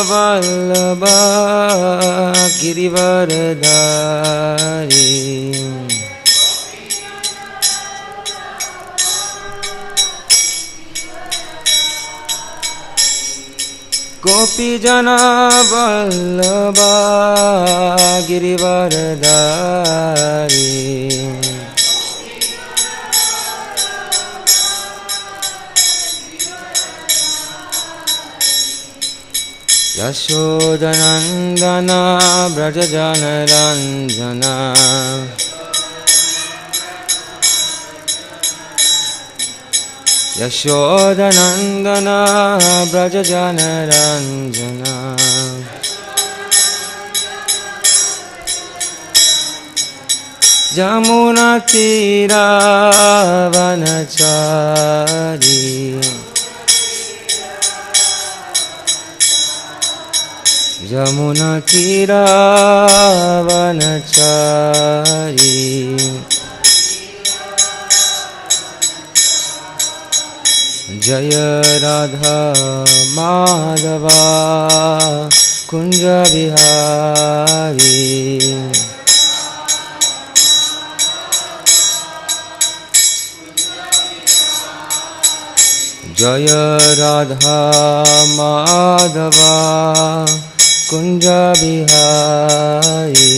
Vallabha Girivaradari Gopijana Vallabha Girivaradari Yashodanandana Brajajanaranjana Yashodanandana Brajajanaranjana Jamuna Tira Vanachari Jamuna Tira Vanachari Jaya Radha Madhava Kunja Vihari Jaya Radha Madhava Kunja Bihari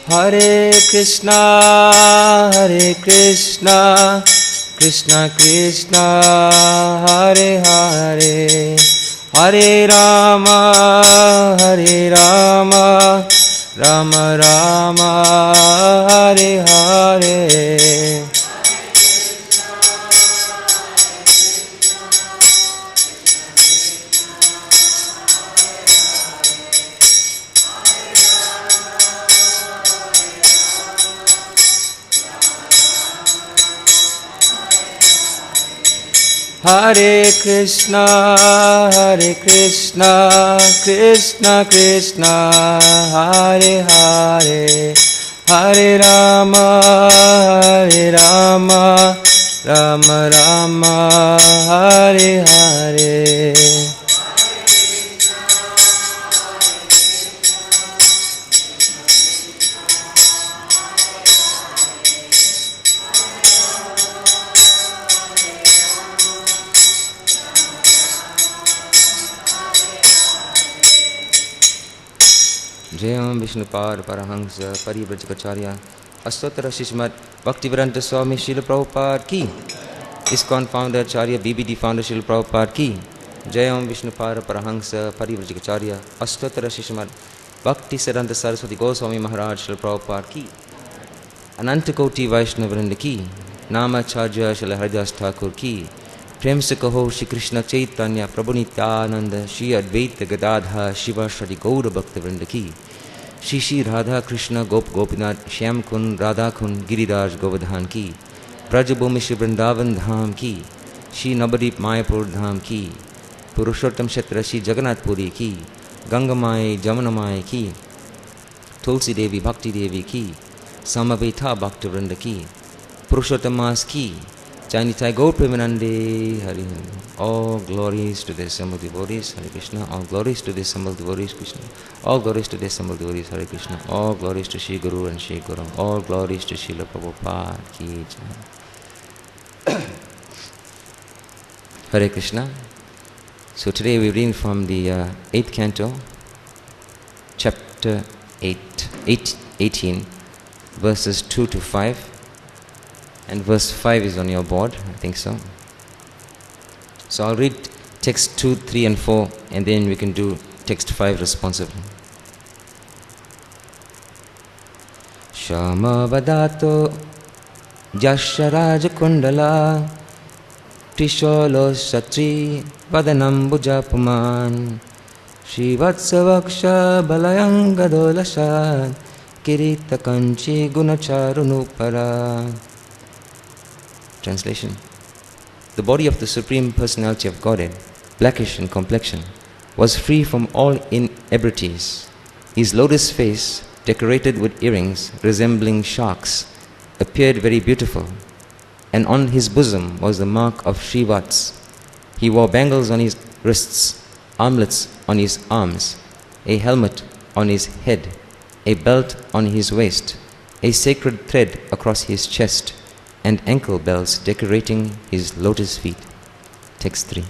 Hare Krishna Krishna Krishna Hare Hare Hare Rama Rama Rama Hare Hare Hare Krishna Krishna Krishna Hare Hare Hare Rama Rama Rama Hare Hare Jayam Vishnupad Parahamsa Parivrajacharya Astottara Srimad Bhaktivedanta Swami Srila Prabhupada ki ISKCON founder Acharya BBD founder Srila Prabhupada ki Jayam Vishnupad Parahamsa Parivrajacharya Astottara Srimad Bhakti Siddhanta Saraswati Goswami Maharaj Srila Prabhupada ki Anantakoti Vaishnavrinda ki Namacharya Srila Haridas Thakur ki Prem se kaho Shri Krishna Chaitanya Prabhu Nityananda Shri Advaita Gadadha Shiva Shri Gaura Bhaktivrinda ki Shri Radha Krishna Gop Gopinath Shyam Kun Radha Kun Giriraj Govardhan ki Brajabhumi Shri Vrindavan Dham ki Shri Nabadip Mayapur Dham ki Purushottam Kshetra Shri Jagannath Puri ki Gangamai Jamunamai ki Tulsi Devi Bhakti Devi ki Samaveta Bhaktivrinda ki Purushottam ki Janitai Gaur Premanande Hari Hari. All glories to the assembled devotees, Hare Krishna. All glories to the assembled devotees, Krishna. All glories to the assembled devotees, Hare Krishna. All glories to Shri Guru and Shri Guru. All glories to Srila Prabhupada ki jai. Hare Krishna. So today we're reading from the 8th canto, chapter 18, verses 2 to 5. And verse 5 is on your board, I think so. So I'll read text 2, 3 and 4 and then we can do text 5 responsively. Shama Vadato Jasharaj Kundala Trisholo Satri Vadanam Bujapuman Shri Vatsavaksha Balayangadolasad Kirita Kanchi Gunacharunupara. Translation. The body of the Supreme Personality of Godhead, blackish in complexion, was free from all inebrities. His lotus face, decorated with earrings resembling sharks, appeared very beautiful. and on his bosom was the mark of Srivats. He wore bangles on his wrists, armlets on his arms, a helmet on his head, a belt on his waist, a sacred thread across his chest, and ankle bells decorating his lotus feet. Text 3.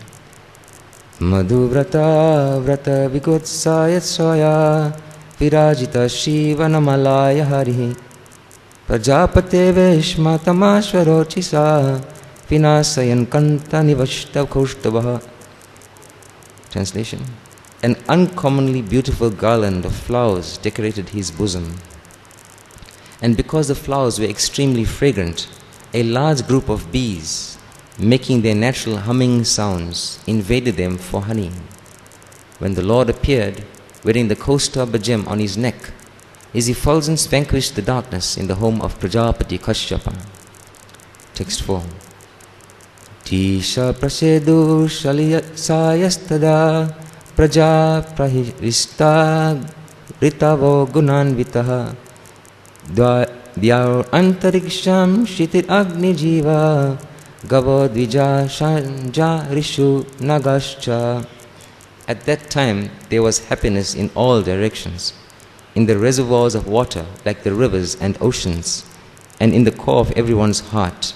Madhuvrata vrata vikutsaya soya virajita shivanamalaya harihi prajapate vishmatamashvarochisa vinasayan kanta nivashta kaushtabha. Translation. An uncommonly beautiful garland of flowers decorated his bosom. And because the flowers were extremely fragrant, a large group of bees, making their natural humming sounds, invaded them for honey. When the Lord appeared, wearing the Kaustubha gem on his neck, his effulgence vanquished the darkness in the home of Prajapati Kashyapa. Text 4. Tisha prasedu sayastada praja prahirista ritavo gunanvitaha dyaur antariksham shitir agni jiva gavo dvija shanja rishu nagascha. At that time there was happiness in all directions, in the reservoirs of water like the rivers and oceans, and in the core of everyone's heart.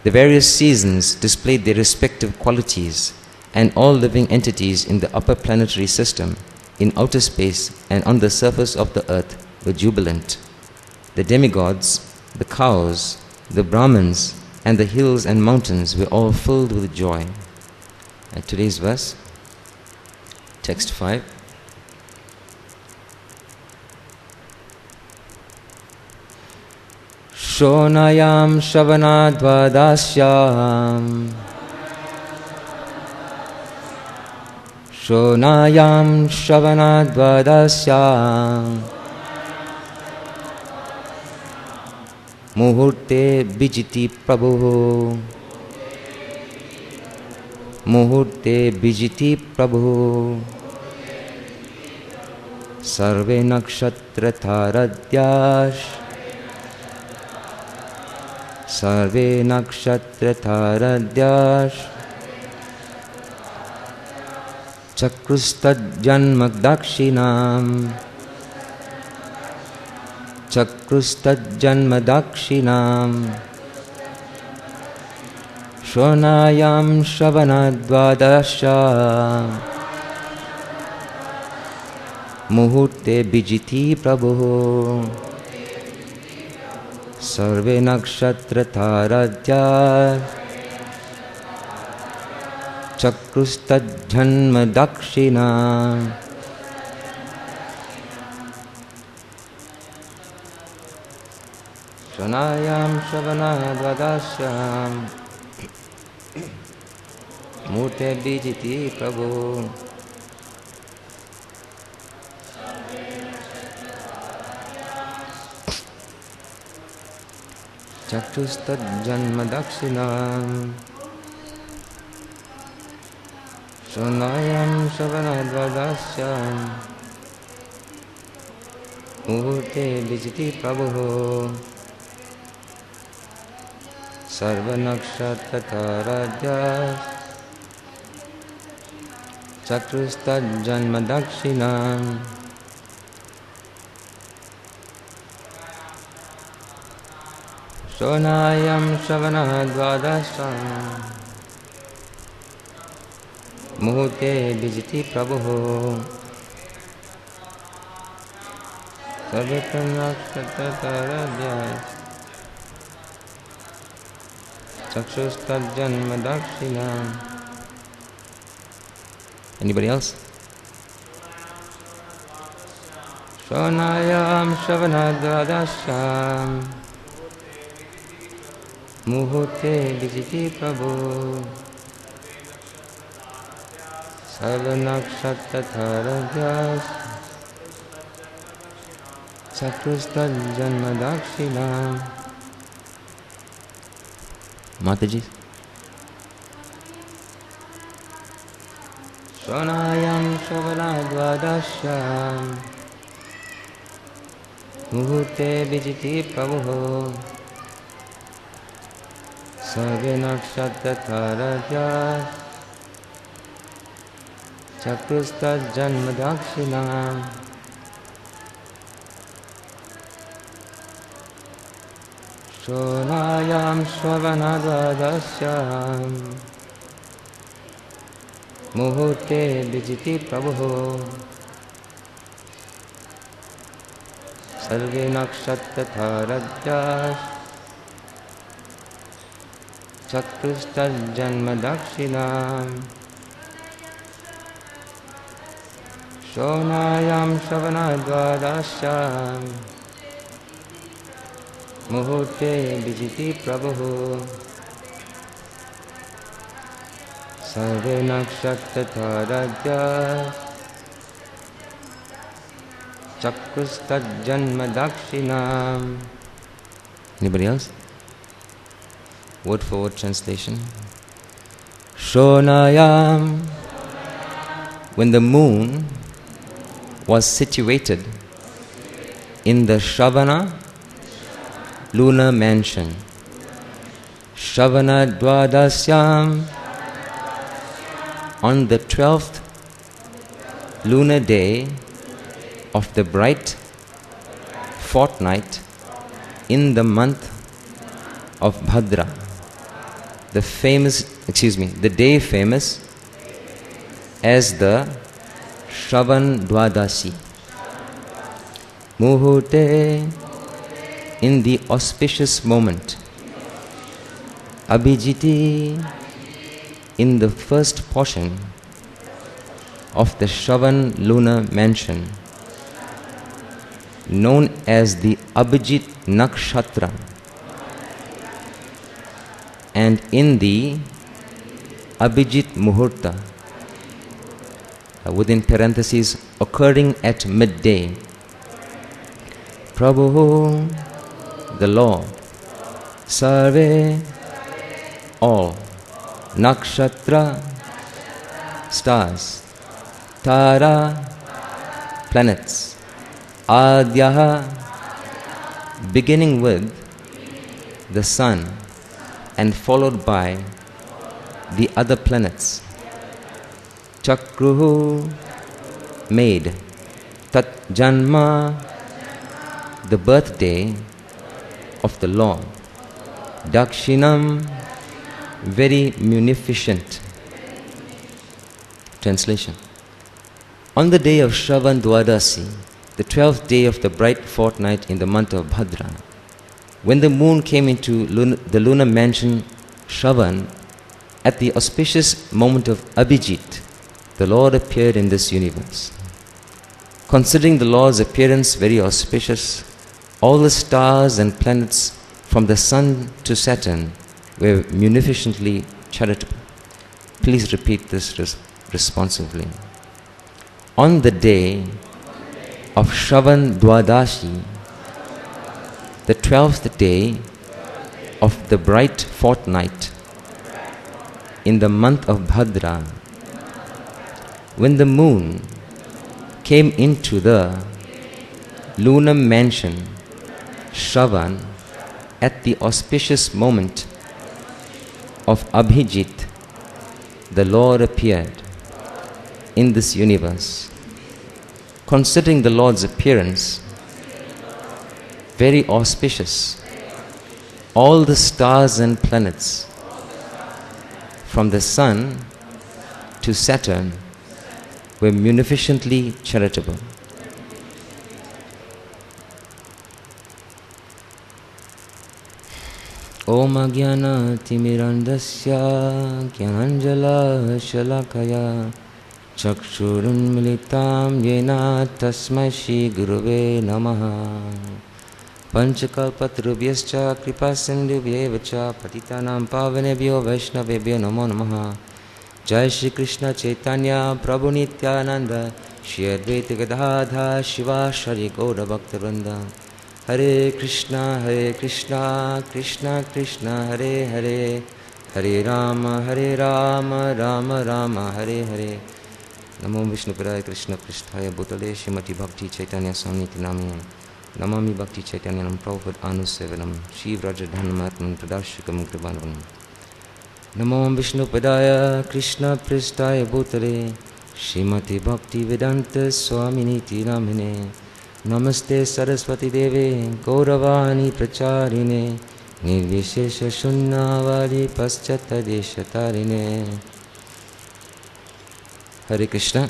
The various seasons displayed their respective qualities, and all living entities in the upper planetary system, in outer space and on the surface of the earth were jubilant. The demigods, the cows, the Brahmins, and the hills and mountains were all filled with joy. And today's verse, text 5. Shonayam shavanadvadasyam Shonayam shavanadvadasyam Muhurte bijiti prabhu Muhurte bijiti prabhu Sarve nakshatra tharadyash Sarve nakshatra tharadyash Chakrustad janma dakshinam Chakrustad janma dakshinam Shonayam shavanadvadasya Muhurte bijiti prabhu Sarve nakshatra tharadya Chakrustad janma dakshinam. Shonayam shavanadvadasyam Murte bijiti prabhu Chakrustad janma dakshinam Shonayam shavanadvadasyam Murte bijiti prabhu Sarva nakshatra tharadya Chakrustad janma dakshinam. Shonayam shavanadvadasyam Muhurte bijiti prabhu Sarva nakshatra tharadya Chakshustad janma dakshinam. Anybody else? Shonayam shavanadvadasyam Muhurte bijiti prabhu Sarva nakshatra tharadya Chakrustad janma dakshinam. Mataji. Shonayam shavanadvadasyam Muhurte bijiti prabhu Sarve nakshatratarajya Chakrustad janma dakshinam Shonayam shravanadvadasyam Muhurte vijiti prabhu Sarve nakshatratarajya Chakrustad janma dakshinam Shonayam shravanadvadasyam Muhurte vijiti prabhu Sarve nakshatratarajya Chakrustad janma dakshinam. Anybody else? Word for word translation. Shonayam, when the moon was situated in the Shravana lunar mansion. Shravana Dwadasyam, on the 12th lunar day of the bright fortnight in the month of Bhadra, the day famous as the Shravan Dwadasi. Muhurte, in the auspicious moment. Abhijiti, in the first portion of the Shravan lunar mansion, known as the Abhijit Nakshatra, and in the Abhijit Muhurta, within parentheses, occurring at midday. Prabhu, the Lord, Sarve, all, Nakshatra, stars, Tara, planets, Adyaha, beginning with the sun and followed by the other planets. Chakruhu, made, Tat Janma, the birthday of the Lord. Dakshinam, very munificent. Translation. On the day of Shravan Dwadasi, the 12th day of the bright fortnight in the month of Bhadra, when the moon came into the lunar mansion Shravan, at the auspicious moment of Abhijit, the Lord appeared in this universe. Considering the Lord's appearance very auspicious, all the stars and planets from the sun to Saturn were munificently charitable. Please repeat this responsively. On the day of Shravan Dwadashi, the 12th day of the bright fortnight in the month of Bhadra, when the moon came into the lunar mansion Shravan at the auspicious moment of Abhijit, the Lord appeared in this universe. Considering the Lord's appearance very auspicious, all the stars and planets from the sun to Saturn were munificently charitable. Om Agyana Timirandasya Gyananjala Shalakaya Chakshurun Militam Yena Tasmai Shri Guruve Namaha Panchakalpatrubhyascha Kripasindhubhyevacha Patitanam Pavanebhyo Vaishnavebhyo Namo Namaha Jai Shri Krishna Chaitanya Prabhu Nityananda Shri Advaita Gadadha Shiva Shri Gaura Bhaktivinoda Hare Krishna, Krishna Krishna, Hare Hare, Hare Rama, Rama Rama, Hare Hare. Namo Vishnupadaya Krishna Pristhaya Bhutale Srimati Bhakti Chaitanya Samniti Namiyam. Namami Bhakti Chaitanya Prabhupada Anusevanam. Shiv Raja Dhanmatman Pradashikam Kribanam. Namo Vishnu Padaya Krishna Pristaya Bhutale Srimati Bhakti Vedanta Swaminiti Namine Namaste Saraswati Deve Gauravani Pracharine Nirvishesha Shunnavadi Paschata Deshatarine. Hare Krishna.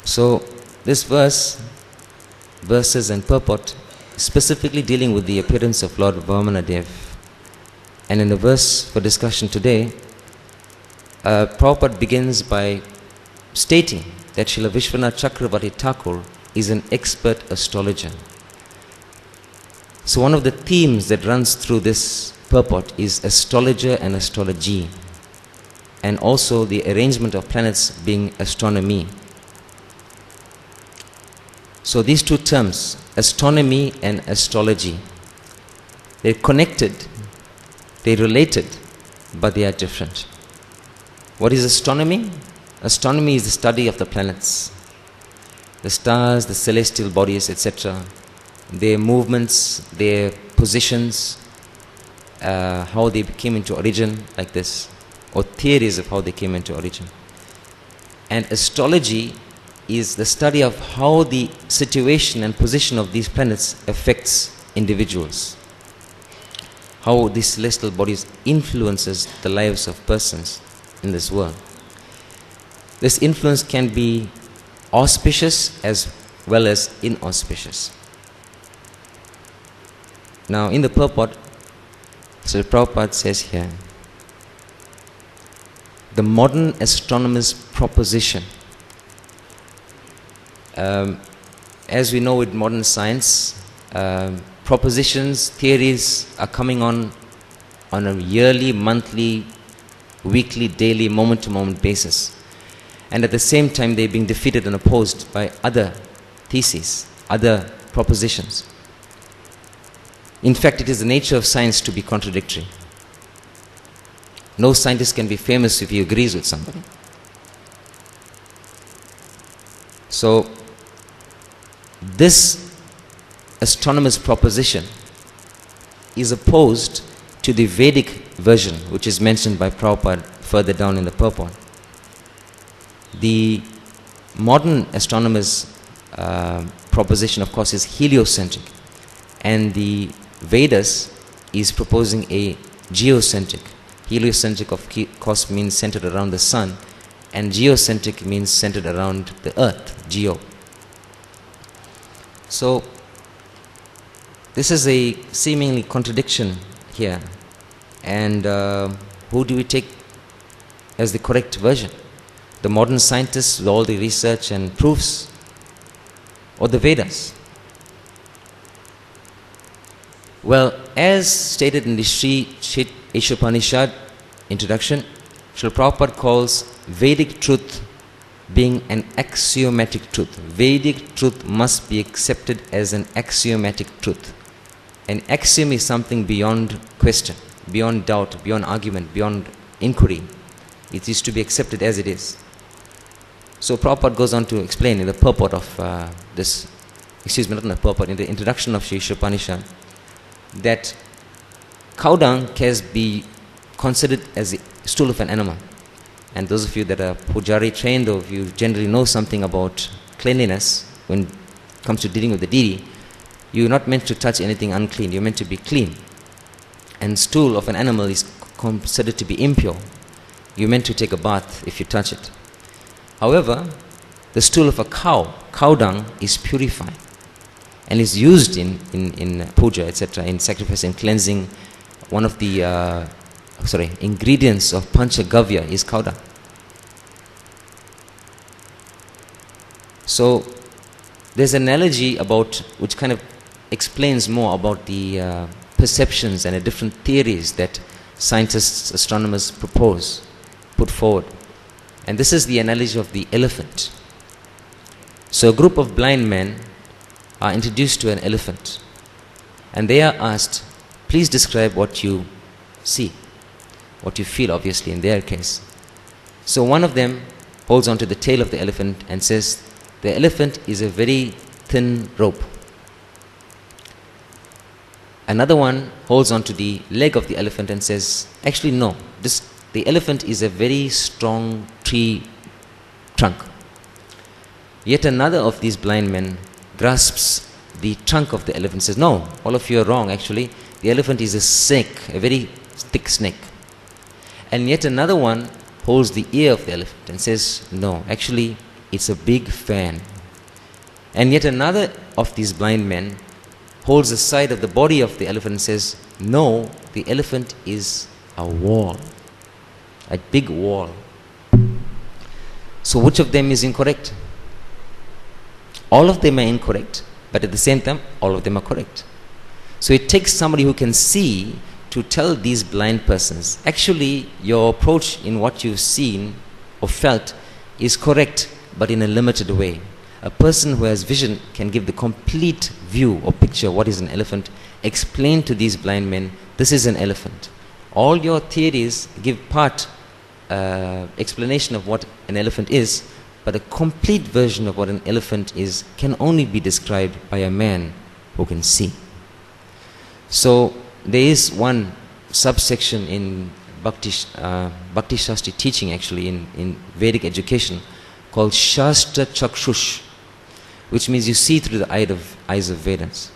So this verses and purport, specifically dealing with the appearance of Lord Vamanadev. And in the verse for discussion today, Prabhupada begins by stating that Srila Vishwanath Chakravarti Thakur is an expert astrologer. So one of the themes that runs through this purport is astrologer and astrology, and also the arrangement of planets being astronomy. So these two terms, astronomy and astrology, they're connected, they're related, but they are different. What is astronomy? Astronomy is the study of the planets, the stars, the celestial bodies, etc., their movements, their positions, how they came into origin, like this, or theories of how they came into origin. And astrology is the study of how the situation and position of these planets affects individuals, how these celestial bodies influences the lives of persons in this world. This influence can be auspicious as well as inauspicious. Now in the purport, Sri Prabhupada says here, the modern astronomer's proposition. As we know with modern science, propositions, theories are coming on a yearly, monthly, weekly, daily, moment-to-moment basis. And at the same time, they're being defeated and opposed by other theses, other propositions. In fact, it is the nature of science to be contradictory. No scientist can be famous if he agrees with somebody. So, this astronomer's proposition is opposed to the Vedic version, which is mentioned by Prabhupada further down in the purport. The modern astronomer's proposition, of course, is heliocentric, and the Vedas is proposing a geocentric. Heliocentric, of course, means centered around the sun, and geocentric means centered around the earth, geo. So, this is a seemingly contradiction here, and who do we take as the correct version? The modern scientists with all the research and proofs, or the Vedas? Well, as stated in the Sri Ishopanishad introduction, Srila Prabhupada calls Vedic truth being an axiomatic truth. Vedic truth must be accepted as an axiomatic truth. An axiom is something beyond question, beyond doubt, beyond argument, beyond inquiry. It is to be accepted as it is. So Prabhupada goes on to explain in the purport of not in the purport, in the introduction of Sri Ishopanishad, that cow dung can be considered as the stool of an animal. And those of you that are pujari trained, or if you generally know something about cleanliness when it comes to dealing with the deity, you're not meant to touch anything unclean, you're meant to be clean. And stool of an animal is considered to be impure. You're meant to take a bath if you touch it. However, the stool of a cow dung, is purifying and is used in puja, etc., in sacrifice and cleansing. One of the ingredients of Panchagavya is cow dung. So there's an analogy which kind of explains more about the perceptions and the different theories that scientists, astronomers put forward. And this is the analogy of the elephant. So a group of blind men are introduced to an elephant, and they are asked, please describe what you see, what you feel, obviously, in their case. So one of them holds onto the tail of the elephant and says, the elephant is a very thin rope. Another one holds on to the leg of the elephant and says, actually no, the elephant is a very strong tree trunk. Yet another of these blind men grasps the trunk of the elephant and says, no, all of you are wrong actually. The elephant is a snake, a very thick snake. And yet another one holds the ear of the elephant and says, no, actually it's a big fan. And yet another of these blind men holds the side of the body of the elephant and says, no, the elephant is a wall, a big wall. So which of them is incorrect? All of them are incorrect, but at the same time, all of them are correct. So it takes somebody who can see to tell these blind persons, actually your approach in what you've seen or felt is correct, but in a limited way. A person who has vision can give the complete view or picture what is an elephant, explain to these blind men, this is an elephant. All your theories give part explanation of what an elephant is, but a complete version of what an elephant is can only be described by a man who can see. So there is one subsection in Bhakti Shastri teaching actually in Vedic education called Shastra Chakshush, which means you see through the eyes of Vedas.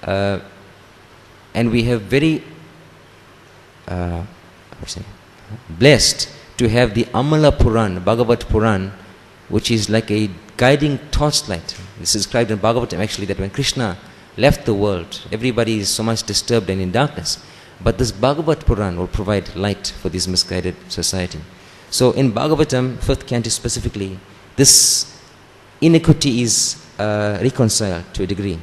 And we have very blessed to have the Amala Puran, Bhagavat Puran, which is like a guiding torchlight. This is described in Bhagavatam actually, that when Krishna left the world, everybody is so much disturbed and in darkness. But this Bhagavat Puran will provide light for this misguided society. So in Bhagavatam, 5th canto specifically, this iniquity is reconciled to a degree.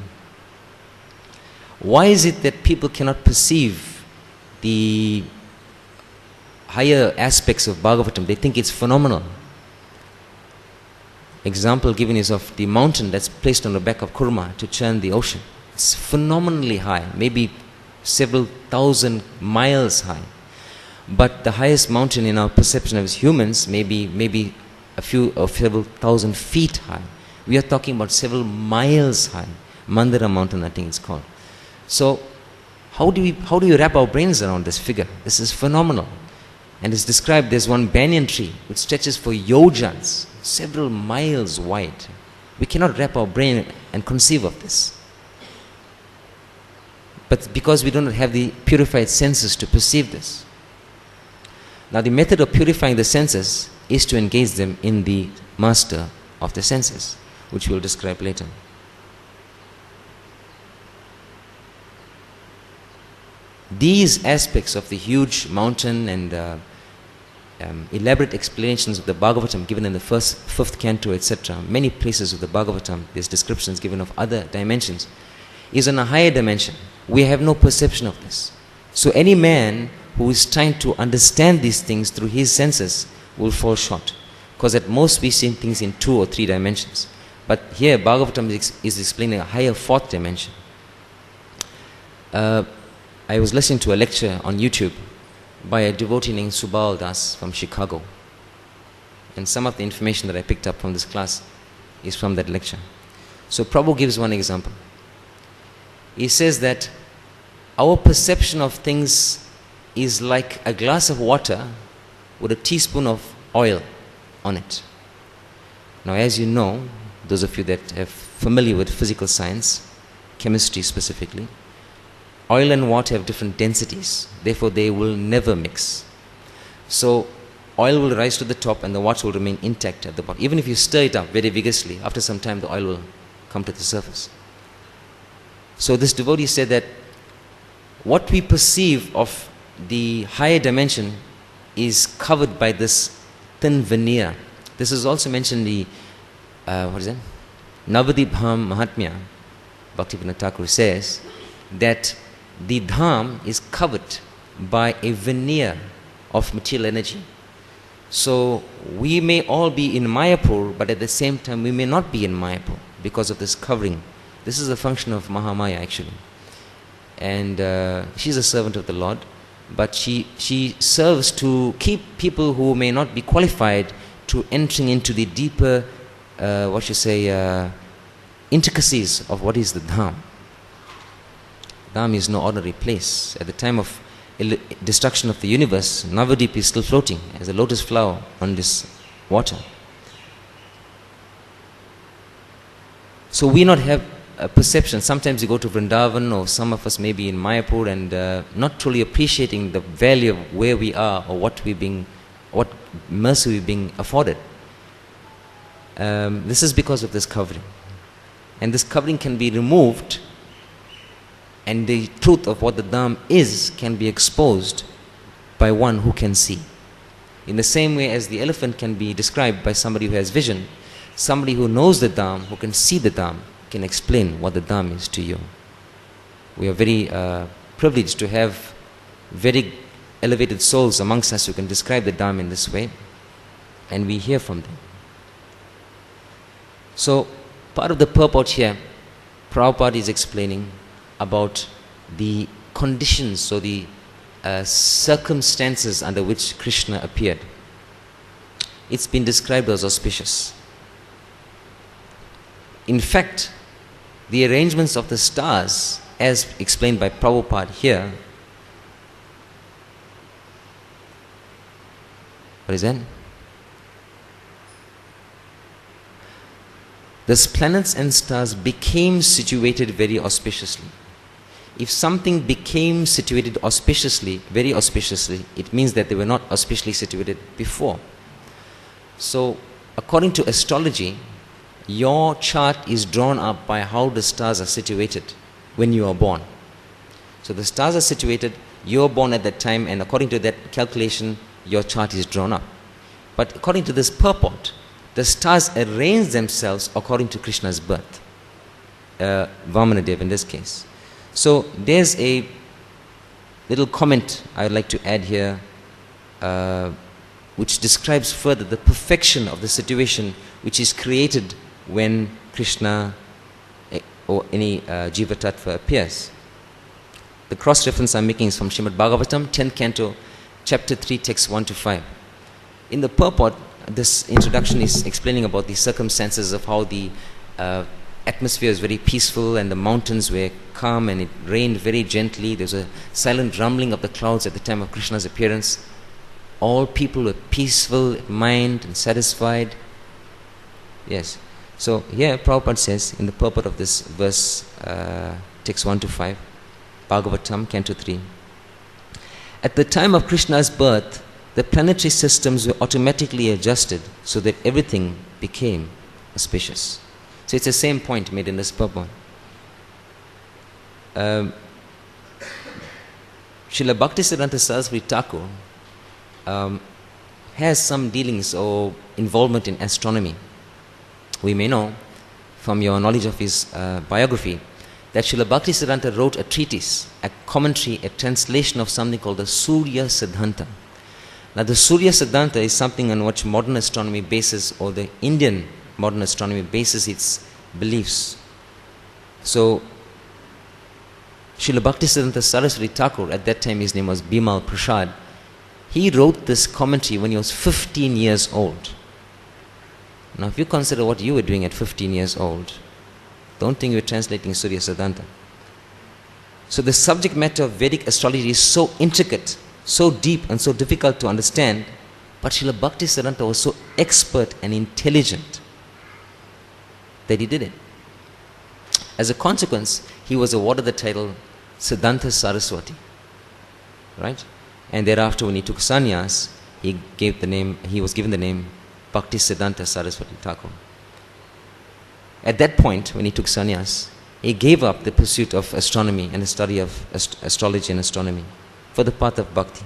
Why is it that people cannot perceive the higher aspects of Bhagavatam? They think it's phenomenal. Example given is of the mountain that's placed on the back of Kurma to churn the ocean. It's phenomenally high, maybe several thousand miles high. But the highest mountain in our perception as humans may be a few or several thousand feet high. We are talking about several miles high. Mandara mountain, I think it's called. So how do you wrap our brains around this figure? This is phenomenal. And it's described, there's one banyan tree which stretches for yojans, several miles wide. We cannot wrap our brain and conceive of this. But because we don't have the purified senses to perceive this. Now the method of purifying the senses is to engage them in the master of the senses, which we will describe later. These aspects of the huge mountain and elaborate explanations of the Bhagavatam given in the 5th canto, etc., many places of the Bhagavatam, there's descriptions given of other dimensions, is on a higher dimension. We have no perception of this. So any man who is trying to understand these things through his senses will fall short. Because at most we see things in 2 or 3 dimensions. But here Bhagavatam is explaining a higher 4th dimension. I was listening to a lecture on YouTube by a devotee named Subal Das from Chicago. And some of the information that I picked up from this class is from that lecture. So Prabhu gives one example. He says that our perception of things is like a glass of water with a teaspoon of oil on it. Now as you know, those of you that are familiar with physical science, chemistry specifically, oil and water have different densities, therefore they will never mix. So oil will rise to the top and the water will remain intact at the bottom. Even if you stir it up very vigorously, after some time the oil will come to the surface. So this devotee said that what we perceive of the higher dimension is covered by this thin veneer. This is also mentioned in the, what is it? Navadibham Mahatmya. Bhaktivinoda Thakur says that the dham is covered by a veneer of material energy. So we may all be in Mayapur, but at the same time we may not be in Mayapur because of this covering. This is a function of Mahamaya actually. And she's a servant of the Lord, but she serves to keep people who may not be qualified to entering into the deeper, intricacies of what is the dham. Dham is no ordinary place. At the time of destruction of the universe, Navadip is still floating as a lotus flower on this water. So we not have a perception. Sometimes you go to Vrindavan, or some of us may be in Mayapur, and not truly appreciating the value of where we are or what mercy we're being afforded. This is because of this covering. And this covering can be removed, and the truth of what the Dham is can be exposed by one who can see. In the same way as the elephant can be described by somebody who has vision, somebody who knows the Dham, who can see the Dham, can explain what the Dham is to you. We are very privileged to have very elevated souls amongst us who can describe the Dham in this way, and we hear from them. So, part of the purport here, Prabhupada is explaining about the conditions or the circumstances under which Krishna appeared. It's been described as auspicious. In fact, the arrangements of the stars, as explained by Prabhupada here, what is that? Thus planets and stars became situated very auspiciously. If something became situated auspiciously, very auspiciously, it means that they were not auspiciously situated before. So, according to astrology, your chart is drawn up by how the stars are situated when you are born. So the stars are situated, you are born at that time, and according to that calculation, your chart is drawn up. But according to this purport, the stars arrange themselves according to Krishna's birth. Vamanadev in this case. So there's a little comment I would like to add here, which describes further the perfection of the situation which is created when Krishna or any Jiva Tattva appears. The cross-reference I'm making is from Srimad Bhagavatam, 10th canto, chapter 3, text 1 to 5. In the purport, this introduction is explaining about the circumstances of how the atmosphere is very peaceful and the mountains were calm and it rained very gently. There's a silent rumbling of the clouds at the time of Krishna's appearance. All people were peaceful in mind and satisfied. Yes. So here Prabhupada says in the purport of this verse, text 1 to 5, Bhagavatam, canto 3. At the time of Krishna's birth, the planetary systems were automatically adjusted so that everything became auspicious. So it's the same point made in this purport. Srila Bhaktisiddhanta Saraswati Thakur has some dealings or involvement in astronomy. We may know from your knowledge of his biography that Srila Bhaktisiddhanta wrote a treatise, a commentary, a translation of something called the Surya Siddhanta. Now the Surya Siddhanta is something on which modern astronomy bases, or the Indian modern astronomy bases its beliefs. So Srila Bhaktisiddhanta Saraswati Thakur, at that time his name was Bimal Prasad, he wrote this commentary when he was 15 years old. Now if you consider what you were doing at 15 years old, don't think you were translating Surya Siddhanta. So the subject matter of Vedic astrology is so intricate, so deep and so difficult to understand, but Srila Bhaktisiddhanta was so expert and intelligent that he did it. As a consequence, he was awarded the title Siddhanta Saraswati. Right? And thereafter when he took sannyas, he was given the name Bhaktisiddhanta Saraswati Thakur. At that point, when he took sannyas, he gave up the pursuit of astronomy and the study of astrology and astronomy for the path of bhakti.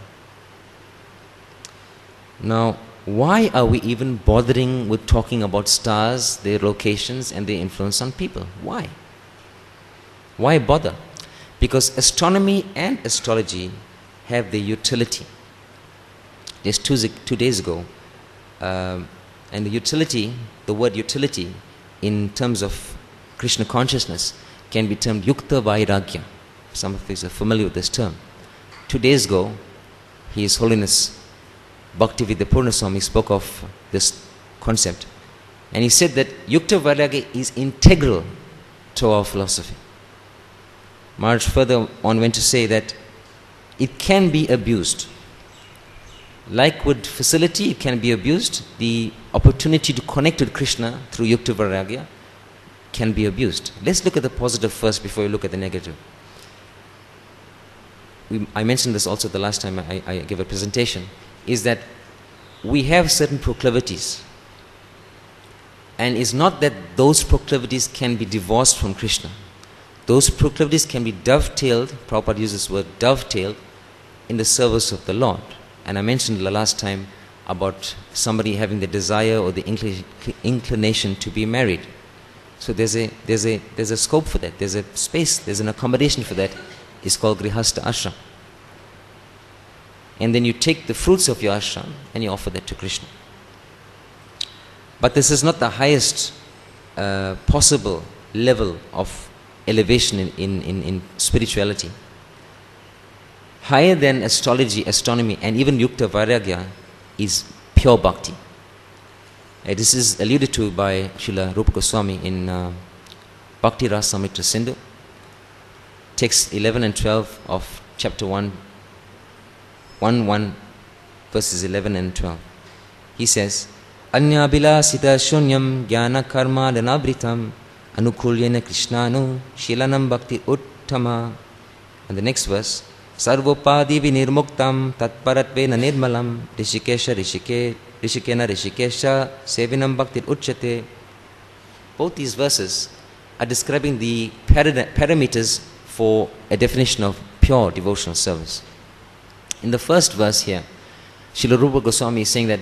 Now, why are we even bothering with talking about stars, their locations and their influence on people? Why? Why bother? Because astronomy and astrology have their utility. Just 2 days ago, and the utility, the word utility in terms of Krishna consciousness can be termed Yukta Vairagya. Some of us are familiar with this term. 2 days ago, His Holiness Bhaktivedanta Purna Swami spoke of this concept, and he said that Yukta Vairagya is integral to our philosophy. Maharaj further on went to say that it can be abused. Like with facility, it can be abused. The opportunity to connect with Krishna through Yukta Vairagya can be abused. Let's look at the positive first before we look at the negative. I mentioned this also the last time I gave a presentation, is that we have certain proclivities. And it's not that those proclivities can be divorced from Krishna. Those proclivities can be dovetailed, Prabhupada uses the word dovetailed, in the service of the Lord. And I mentioned the last time about somebody having the desire or the inclination to be married. So there's a scope for that, there's a space, there's an accommodation for that. It's called Grihastha Ashram. And then you take the fruits of your ashram and you offer that to Krishna. But this is not the highest possible level of elevation in spirituality. Higher than astrology, astronomy, and even Yukta Vairagya is pure bhakti. This is alluded to by Srila Rupa Goswami in Bhakti Rasamrita Sindhu, texts 11 and 12 of chapter 1, verses 11 and 12. He says, Anya bilasita shunyam jnana karma danabritam anukulyena krishnanu shilanam bhakti uttama. And the next verse, Sarvopadi vinirmuktam tatparatvena nirmalam rishikesha rishikena rishikesha sevinam bhakti uchyate. Both these verses are describing the parameters for a definition of pure devotional service. In the first verse here, Srila Rupa Goswami is saying that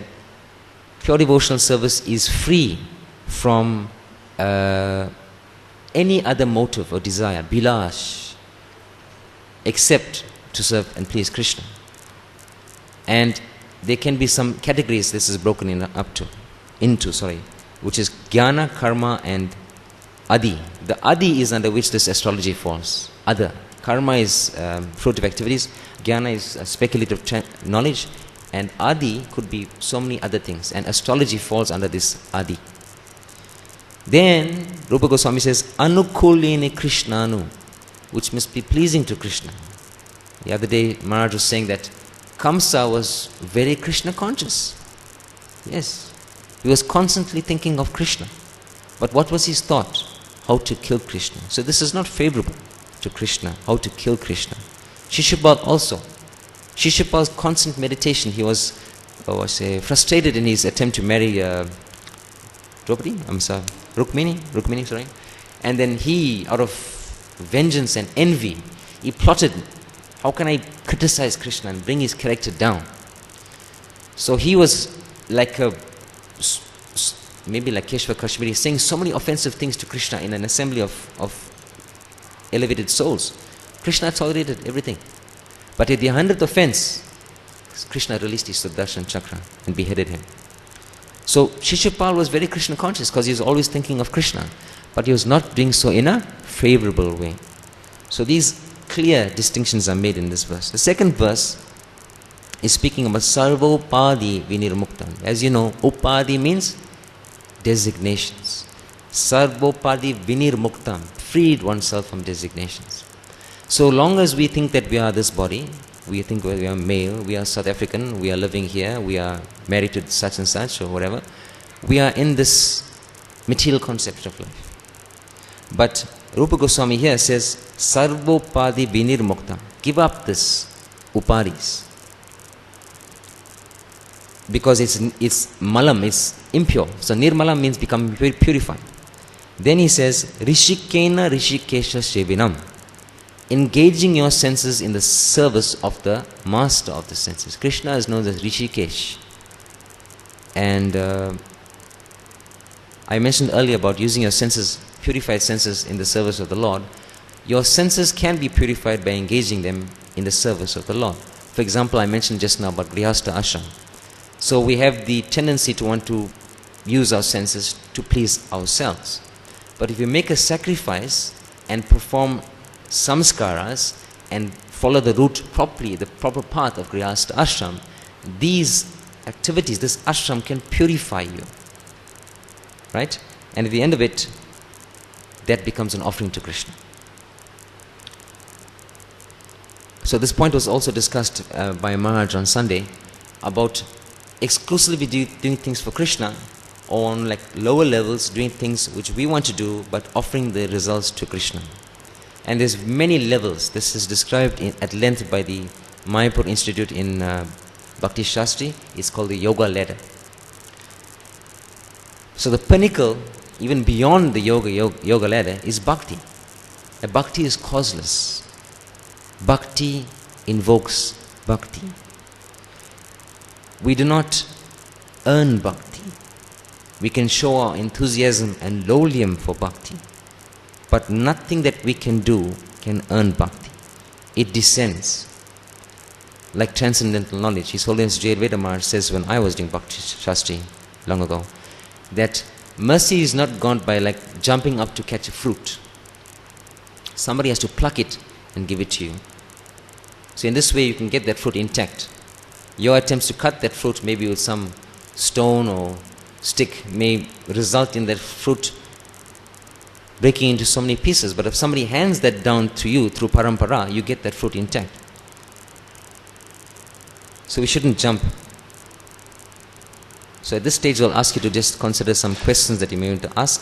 pure devotional service is free from any other motive or desire, bilash, except to serve and please Krishna. And there can be some categories this is broken into, which is jnana, karma and adi. The adi is under which this astrology falls. Other. Karma is fruitive activities, jnana is speculative knowledge, and adi could be so many other things, and astrology falls under this adi. Then Rupa Goswami says anukulene krishnanu, which must be pleasing to Krishna. The other day Maharaj was saying that Kamsa was very Krishna conscious. Yes, he was constantly thinking of Krishna. But what was his thought? How to kill Krishna. So this is not favorable to Krishna, how to kill Krishna. Shishupal also. Shishupal's constant meditation, he was frustrated in his attempt to marry Rukmini, and then he, out of vengeance and envy, he plotted, how can I criticize Krishna and bring his character down? So he was like maybe like Keshava Kashmiri, saying so many offensive things to Krishna in an assembly of elevated souls. Krishna tolerated everything. But at the 100th offense, Krishna released his Sudarshan Chakra and beheaded him. So Shishupal was very Krishna conscious because he was always thinking of Krishna. But he was not doing so in a favorable way. So these clear distinctions are made in this verse. The second verse is speaking about Sarvopadi Vinirmuktam. As you know, Upadi means designations. Sarvopadi Vinirmuktam, freed oneself from designations. So long as we think that we are this body, we think we are male, we are South African, we are living here, we are married to such and such or whatever, we are in this material concept of life. But Rupa Goswami here says, Sarvopadi Vinirmuktam. Give up this upadis. Because it's malam, it's impure. So nirmalam means become very purified. Then he says, Rishikena Rishikesha Shevinam. Engaging your senses in the service of the master of the senses. Krishna is known as Rishikesh. And I mentioned earlier about using your senses, purified senses in the service of the Lord. Your senses can be purified by engaging them in the service of the Lord. For example, I mentioned just now about Grihastha Ashram. So we have the tendency to want to use our senses to please ourselves. But if you make a sacrifice and perform samskaras and follow the route properly, the proper path of Grihastha Ashram, these activities, this ashram can purify you. Right? And at the end of it, that becomes an offering to Krishna. So this point was also discussed by Maharaj on Sunday about exclusively doing things for Krishna, or on like lower levels doing things which we want to do but offering the results to Krishna. And there's many levels. This is described at length by the Mayapur Institute in Bhakti Shastri. It's called the Yoga Ladder. So the pinnacle, even beyond the yoga ladder, is bhakti. And bhakti is causeless. Bhakti invokes bhakti. We do not earn bhakti. We can show our enthusiasm and lowlium for bhakti, but nothing that we can do can earn bhakti. It descends like transcendental knowledge. His Holiness J. Veda Maharaj says, when I was doing Bhakti Shastri long ago, that mercy is not gone by like jumping up to catch a fruit. Somebody has to pluck it and give it to you. So in this way you can get that fruit intact. Your attempts to cut that fruit maybe with some stone or stick may result in that fruit breaking into so many pieces, but if somebody hands that down to you through parampara, you get that fruit intact. So we shouldn't jump. So at this stage I'll ask you to just consider some questions that you may want to ask.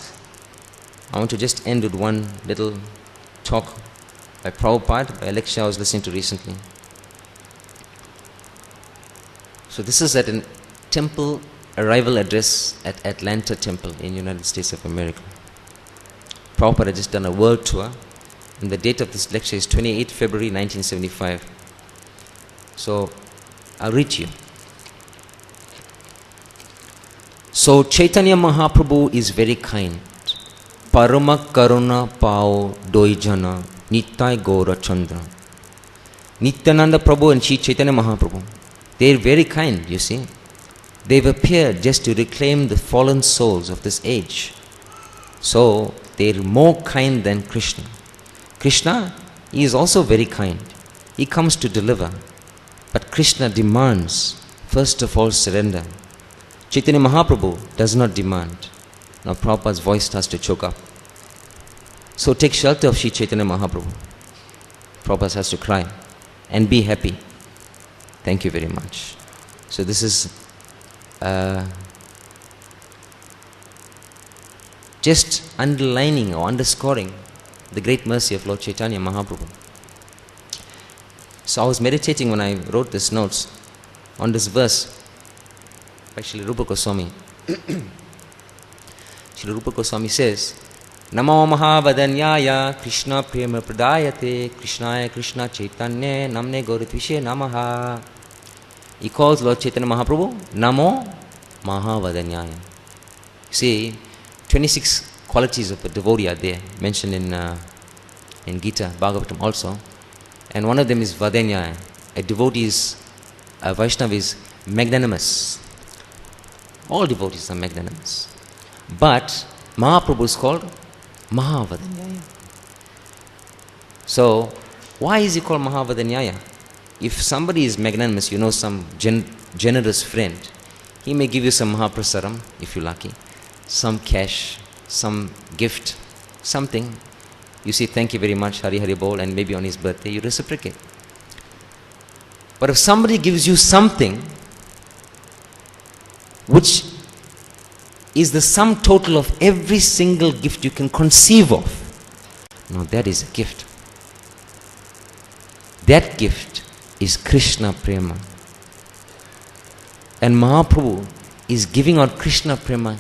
I want to just end with one little talk by Prabhupada, by a lecture I was listening to recently. So this is at a temple arrival address at Atlanta Temple in United States of America. Prabhupada had just done a world tour, and the date of this lecture is 28 February 1975. So I'll read to you. So Chaitanya Mahaprabhu is very kind. Parama Karuna Pao Doijana Nitai Gaura Chandra. Nityananda Prabhu and Sri Chaitanya Mahaprabhu, they are very kind, you see. They've appeared just to reclaim the fallen souls of this age. So they are more kind than Krishna. Krishna, he is also very kind. He comes to deliver. But Krishna demands, first of all, surrender. Chaitanya Mahaprabhu does not demand. Now Prabhupada's voice starts to choke up. So take shelter of Sri Chaitanya Mahaprabhu. Prabhupada has to cry and be happy. Thank you very much. So this is just underlining or underscoring the great mercy of Lord Chaitanya Mahaprabhu. So I was meditating when I wrote these notes on this verse by Srila Rupa Goswami. Srila Rupa Goswami says, Namo Mahavadanyaya Krishna Prema Pradayate Krishnaya Krishna Chaitanya Namne Gauratvishe Namaha. He calls Lord Chaitanya Mahaprabhu Namo Mahavadanyaya. See, 26 qualities of a devotee are there, mentioned in Gita, Bhagavatam also. And one of them is Vadanyaya. A devotee is, a Vaishnava is magnanimous. All devotees are magnanimous. But Mahaprabhu is called Mahavadanyaya. So, why is he called Mahavadanyaya? If somebody is magnanimous, you know, some generous friend, he may give you some Mahaprasaram, if you're lucky, some cash, some gift, something. You say, thank you very much, Hari Hari Bol, and maybe on his birthday you reciprocate. But if somebody gives you something which is the sum total of every single gift you can conceive of, now that is a gift. That gift is Krishna Prema. And Mahaprabhu is giving out Krishna Prema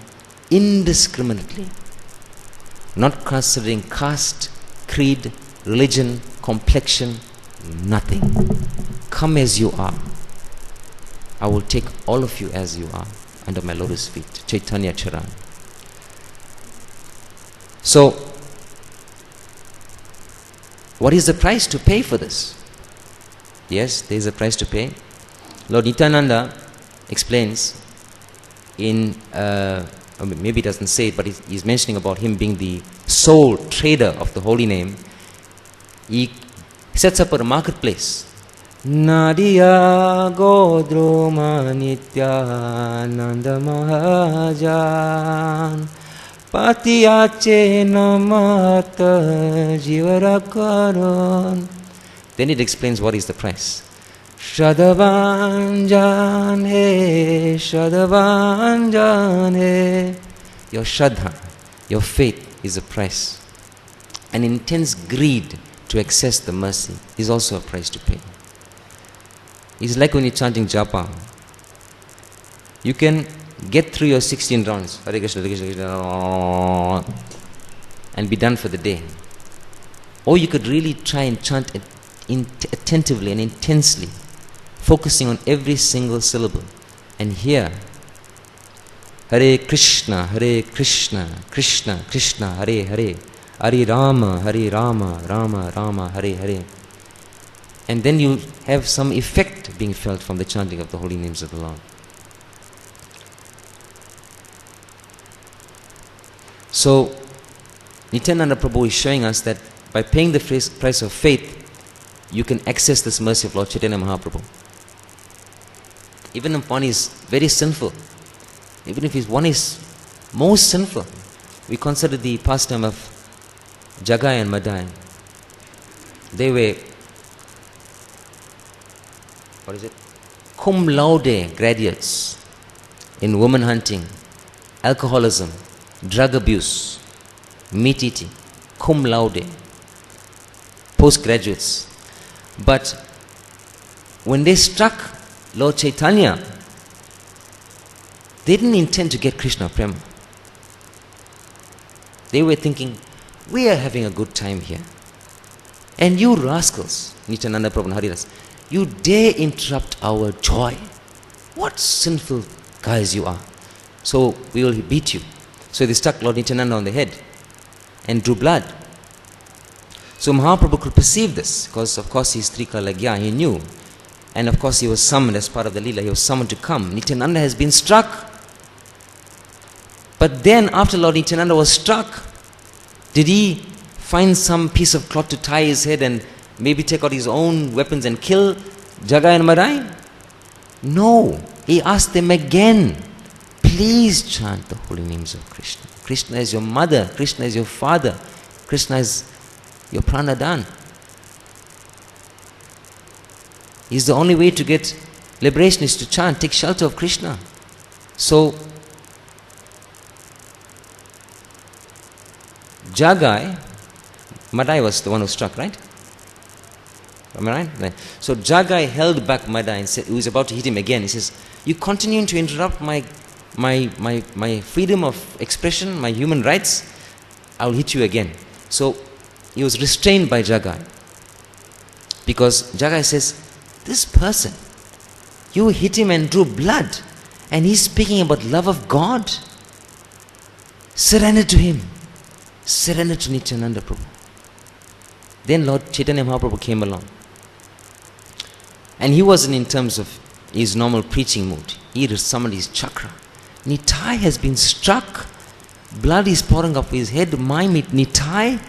indiscriminately, not considering caste, creed, religion, complexion, nothing. Come as you are. I will take all of you as you are under my lotus feet. Chaitanya Charan. So, what is the price to pay for this? Yes, there is a price to pay. Lord Nityananda explains in, maybe he doesn't say it, but he's mentioning about him being the sole trader of the holy name. He sets up a marketplace. Nadiya Godroma Nityananda Mahajan Patiyache Namata Jivarakaran Then it explains what is the price. Shadavan jane, Shadavan jane. Your Shraddha, your faith is a price. An intense greed to access the mercy is also a price to pay. It's like when you're chanting japa. You can get through your 16 rounds, Hare Krishna, Hare Krishna, Krishna, and be done for the day. Or you could really try and chant it attentively and intensely, focusing on every single syllable, and hear Hare Krishna, Krishna Krishna, Hare Hare, Hare Rama, Rama Rama, Hare Hare. And then you have some effect being felt from the chanting of the holy names of the Lord. So, Nityananda Prabhu is showing us that by paying the price of faith, you can access this mercy of Lord Chaitanya Mahaprabhu. Even if one is very sinful, even if one is most sinful, we consider the pastime of Jagai and Madai. They were, cum laude graduates in woman hunting, alcoholism, drug abuse, meat eating, cum laude, postgraduates. But when they struck Lord Chaitanya, they didn't intend to get Krishna Prema. They were thinking, we are having a good time here. And you rascals, Nityananda Prabhu and Haridas, you dare interrupt our joy. What sinful guys you are. So we will beat you. So they struck Lord Nityananda on the head and drew blood. So Mahaprabhu could perceive this, because of course he's Trikalagya, he knew. And of course he was summoned as part of the Leela, he was summoned to come. Nityananda has been struck. But then after Lord Nityananda was struck, did he find some piece of cloth to tie his head and maybe take out his own weapons and kill Jagai and Madai? No. He asked them again, please chant the holy names of Krishna. Krishna is your mother, Krishna is your father, Krishna is your pranadan. He's the only way to get liberation is to chant, take shelter of Krishna. So, Jagai, Madai was the one who struck, right? Am I right? Right. So Jagai held back Madai and said, he was about to hit him again. He says, you continue to interrupt my freedom of expression, my human rights, I'll hit you again. So he was restrained by Jagai. Because Jagai says, this person, you hit him and drew blood, and he's speaking about love of God. Surrender to him. Surrender to Nityananda Prabhu. Then Lord Chaitanya Mahaprabhu came along. And he wasn't in terms of his normal preaching mood. He summoned his chakra. Nitai has been struck. Blood is pouring up his head. My Nitai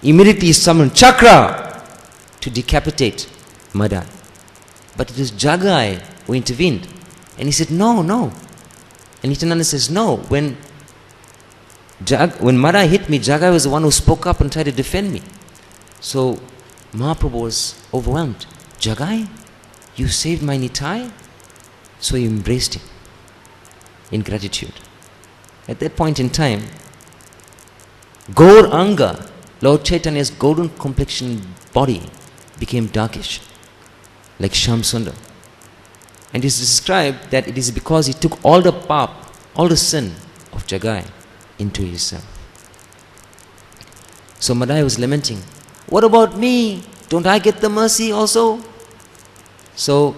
immediately summoned chakra to decapitate Madai. But it was Jagai who intervened. And he said, no, no. And Nityananda says, no. When Madai hit me, Jagai was the one who spoke up and tried to defend me. So Mahaprabhu was overwhelmed. Jagai, you saved my Nitai? So he embraced him in gratitude. At that point in time, Gaur Anga, Lord Chaitanya's golden complexion body, became darkish, like Shyam Sundar. And it is described that it is because he took all the pap, all the sin of Jagai into himself. So Madai was lamenting, what about me? Don't I get the mercy also? So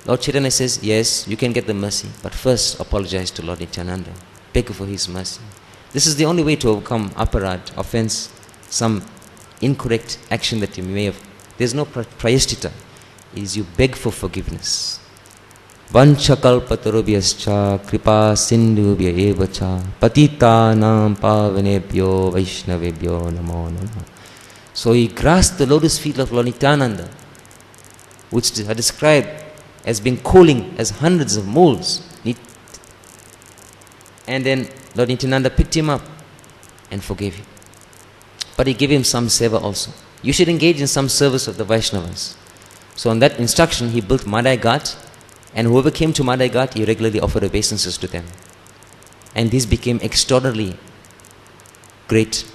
Lord Chaitanya says, yes, you can get the mercy, but first apologize to Lord Nityananda. Beg for his mercy. This is the only way to overcome aparad, offense, some incorrect action that you may have. There's no prayasthita. It is you beg for forgiveness. Vanchakalpatarubhyascha kripa sindhubhya evacha patitanam pavanebhyo vaishnavebhyo namo namo. So he grasped the lotus feet of Lord Nityananda, which are described as being cooling as hundreds of moles. And then Lord Nityananda picked him up and forgave him. But he gave him some seva also. you should engage in some service of the Vaishnavas. So on that instruction, he built Madai Ghat, and whoever came to Madai Ghat, he regularly offered obeisances to them. And these became extraordinarily great,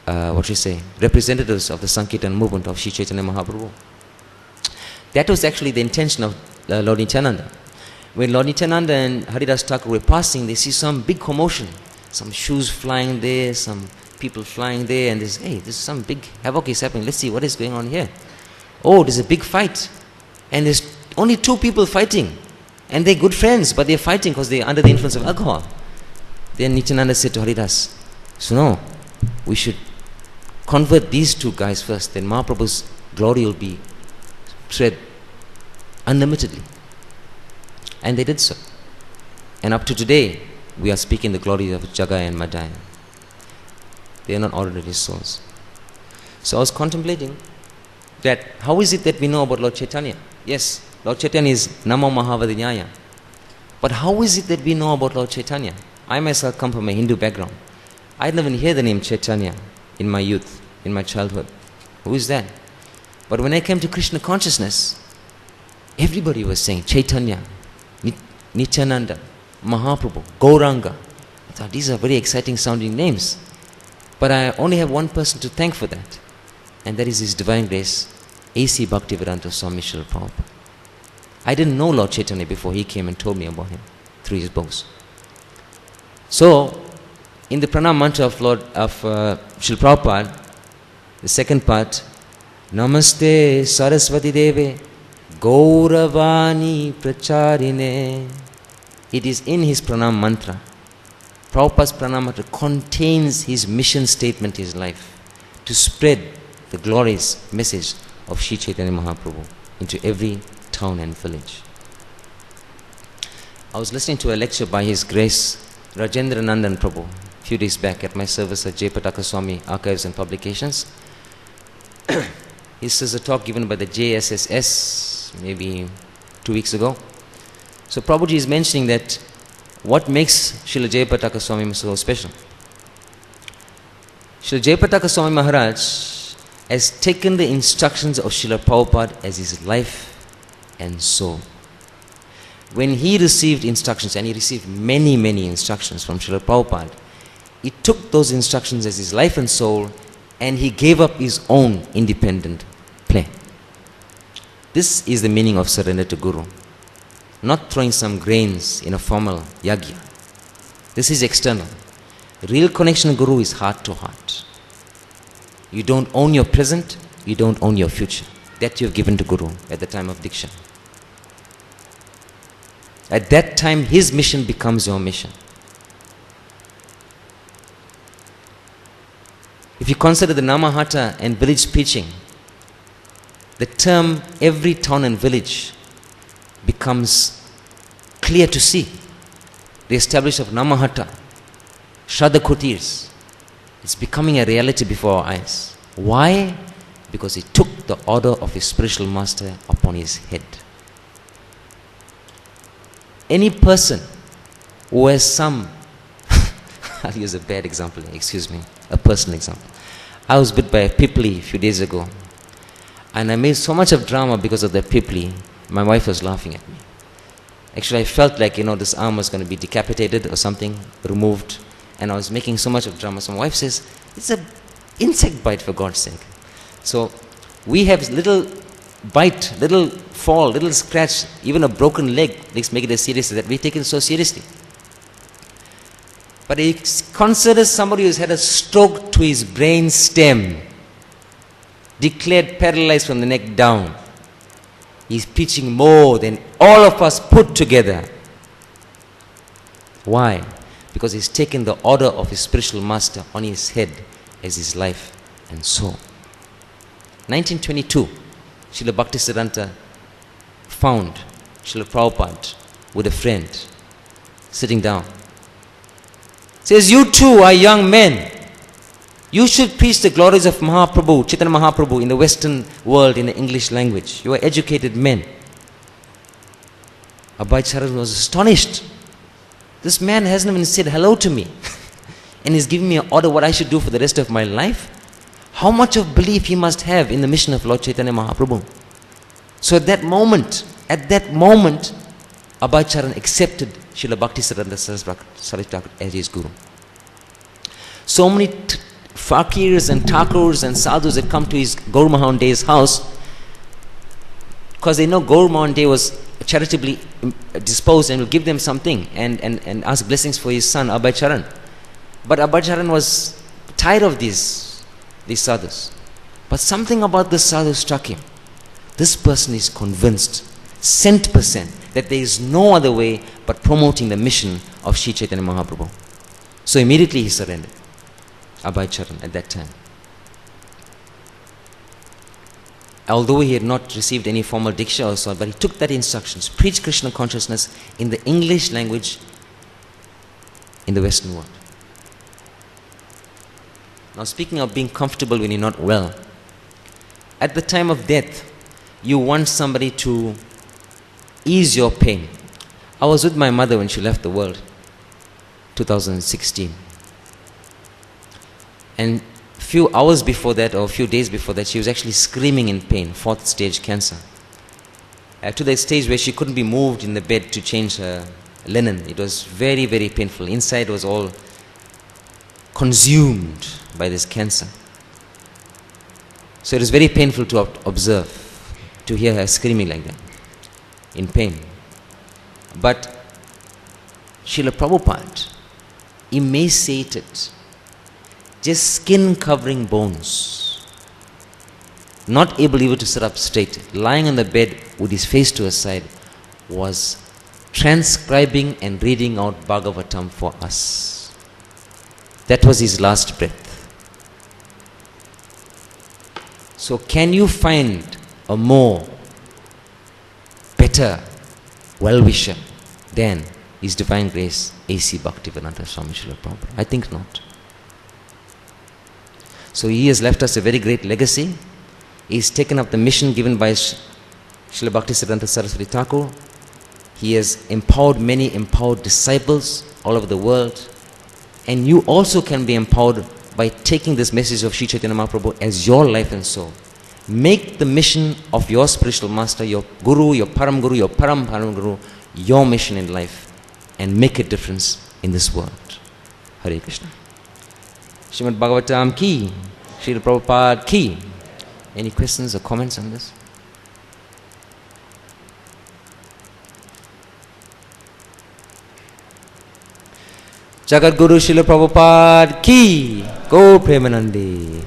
representatives of the Sankirtan movement of Sri Chaitanya Mahaprabhu. That was actually the intention of Lord Nityananda. When Lord Nityananda and Haridas Thakur were passing, they see some big commotion. Some shoes flying there, some people flying there, and there's some big havoc is happening. Let's see what is going on here. Oh, there's a big fight. And there's only two people fighting. And they're good friends, but they're fighting because they're under the influence of alcohol. Then Nityananda said to Haridas, so no, we should convert these two guys first, then Mahaprabhu's glory will be spread unlimitedly. And they did so. And up to today, we are speaking the glory of Jagai and Madai. They are not ordinary souls. So I was contemplating that how is it that we know about Lord Chaitanya? Yes, Lord Chaitanya is Namo Mahavadinyaya. But how is it that we know about Lord Chaitanya? I myself come from a Hindu background. I didn't even hear the name Chaitanya in my youth, in my childhood. Who is that? But when I came to Krishna consciousness, everybody was saying Chaitanya, Nityananda, Mahaprabhu, Gauranga. I thought these are very exciting sounding names. But I only have one person to thank for that. And that is His Divine Grace, A.C. Bhaktivedanta Swami Srila Prabhupada. I didn't know Lord Chaitanya before he came and told me about him through his books. So, in the pranam mantra of Srila Prabhupada, the second part, Namaste Saraswati Deve Gauravani Pracharine. It is in his pranam mantra. Prabhupada's pranam mantra contains his mission statement, his life, to spread the glorious message of Sri Chaitanya Mahaprabhu into every town and village. I was listening to a lecture by His Grace Rajendra Nandan Prabhu a few days back at my service at Jayapataka Swami Archives and Publications. This is a talk given by the JSSS maybe 2 weeks ago. So Prabhuji is mentioning that what makes Srila Jayapataka Swami so special. Srila Jayapataka Swami Maharaj has taken the instructions of Srila Prabhupada as his life and soul. When he received instructions, and he received many, many instructions from Srila Prabhupada, he took those instructions as his life and soul, and he gave up his own independent play. This is the meaning of surrender to Guru. Not throwing some grains in a formal yagya. This is external. Real connection to Guru is heart to heart. You don't own your present, you don't own your future. That you have given to Guru at the time of Diksha. At that time, his mission becomes your mission. If you consider the Namahata and village preaching, the term every town and village becomes clear to see. The establishment of Namahata, Shraddha Kutirs, it's becoming a reality before our eyes. Why? Because he took the order of his spiritual master upon his head. Any person who has some, I'll use a bad example, excuse me, a personal example. I was bit by a pipli a few days ago, and I made so much of drama because of the pipli, my wife was laughing at me. Actually, I felt like, this arm was going to be decapitated or something, removed, and I was making so much of drama. So my wife says, it's an insect bite, for God's sake. So we have little bite, little fall, little scratch, even a broken leg, let's make it as serious as that. We take it so seriously. But he considers somebody who's had a stroke to his brain stem, declared paralyzed from the neck down. He's preaching more than all of us put together. Why? Because he's taken the order of his spiritual master on his head as his life and soul. 1922, Srila Bhaktisiddhanta found Srila Prabhupada with a friend, sitting down. Says, you two are young men. You should preach the glories of Mahaprabhu, Chaitanya Mahaprabhu in the Western world in the English language. You are educated men. Abhay Charan was astonished. This man hasn't even said hello to me. And he's giving me an order what I should do for the rest of my life. How much of belief he must have in the mission of Lord Chaitanya Mahaprabhu. So at that moment, Abhay Charan accepted Srila Bhaktisiddhanta Saraswati Thakur as his guru. So many fakirs and thakurs and sadhus had come to his Gaur Mohan Dey's house, because they know Gaur Mohan Dey was charitably disposed and will give them something and ask blessings for his son Abhay Charan. But Abhay Charan was tired of these sadhus. But something about this sadhu struck him. This person is convinced, 100%, that there is no other way but promoting the mission of Sri Chaitanya Mahaprabhu. So immediately he surrendered, Abhay Charan, at that time. Although he had not received any formal diksha or so, but he took that instructions, preach Krishna consciousness in the English language in the Western world. Now, speaking of being comfortable when you're not well, at the time of death, you want somebody to ease your pain. I was with my mother when she left the world, 2016. And a few hours before that, or a few days before that, she was actually screaming in pain, 4th stage cancer. To the stage where she couldn't be moved in the bed to change her linen. It was very, very painful. Inside was all consumed by this cancer. So it was very painful to observe, to hear her screaming like that, in pain. But Srila Prabhupada, emaciated, just skin covering bones, not able even to sit up straight, lying on the bed with his face to her side, was transcribing and reading out Bhagavatam for us. That was his last breath. So can you find a more better well-wisher than His Divine Grace A.C. Bhaktivedanta Swami Srila Prabhupada? I think not. So he has left us a very great legacy. He's taken up the mission given by Srila Bhaktisiddhanta Saraswati Thakur. He has empowered many empowered disciples all over the world. And you also can be empowered by taking this message of Sri Chaitanya Mahaprabhu as your life and soul. Make the mission of your spiritual master, your guru, your param guru, your param guru, your mission in life, and make a difference in this world. Hare Krishna. Srimad Bhagavatam ki, Srila Prabhupada ki. Any questions or comments on this? Jagat Guru Srila Prabhupada ki, Go Premanandi.